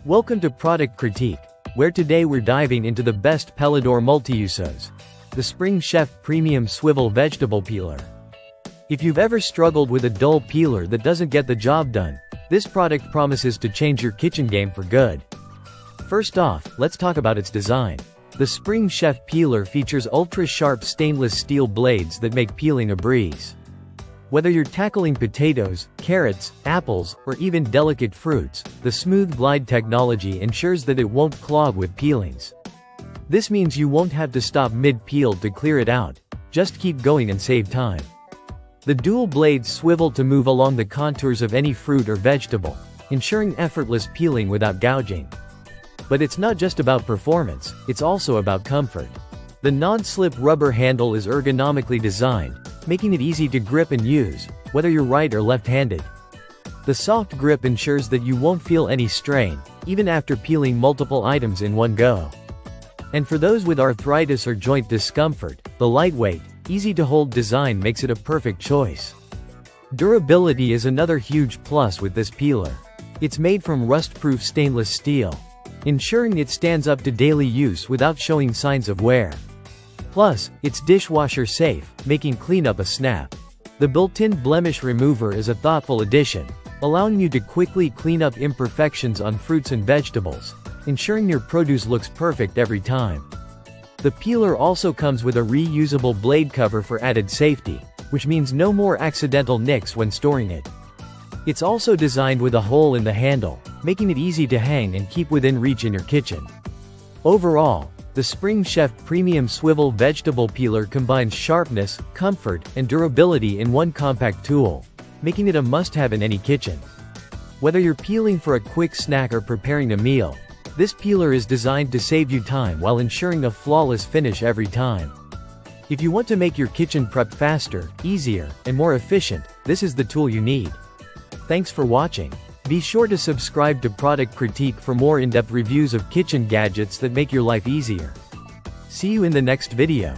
Welcome to Product Critique, where today we're diving into the best Pelador Multiusos, the Spring Chef Premium Swivel Vegetable Peeler. If you've ever struggled with a dull peeler that doesn't get the job done, this product promises to change your kitchen game for good. First off, let's talk about its design. The Spring Chef Peeler features ultra-sharp stainless steel blades that make peeling a breeze. Whether you're tackling potatoes, carrots, apples, or even delicate fruits, the smooth glide technology ensures that it won't clog with peelings. This means you won't have to stop mid-peel to clear it out. Just keep going and save time. The dual blades swivel to move along the contours of any fruit or vegetable, ensuring effortless peeling without gouging. But it's not just about performance, it's also about comfort. The non-slip rubber handle is ergonomically designed, making it easy to grip and use, whether you're right or left-handed. The soft grip ensures that you won't feel any strain, even after peeling multiple items in one go. And for those with arthritis or joint discomfort, the lightweight, easy-to-hold design makes it a perfect choice. Durability is another huge plus with this peeler. It's made from rust-proof stainless steel, ensuring it stands up to daily use without showing signs of wear. Plus, it's dishwasher safe, making cleanup a snap. The built-in blemish remover is a thoughtful addition, allowing you to quickly clean up imperfections on fruits and vegetables, ensuring your produce looks perfect every time. The peeler also comes with a reusable blade cover for added safety, which means no more accidental nicks when storing it. It's also designed with a hole in the handle, making it easy to hang and keep within reach in your kitchen. Overall, the Spring Chef Premium Swivel Vegetable Peeler combines sharpness, comfort, and durability in one compact tool, making it a must-have in any kitchen. Whether you're peeling for a quick snack or preparing a meal, this peeler is designed to save you time while ensuring a flawless finish every time. If you want to make your kitchen prep faster, easier, and more efficient, this is the tool you need. Thanks for watching. Be sure to subscribe to Product Critique for more in-depth reviews of kitchen gadgets that make your life easier. See you in the next video.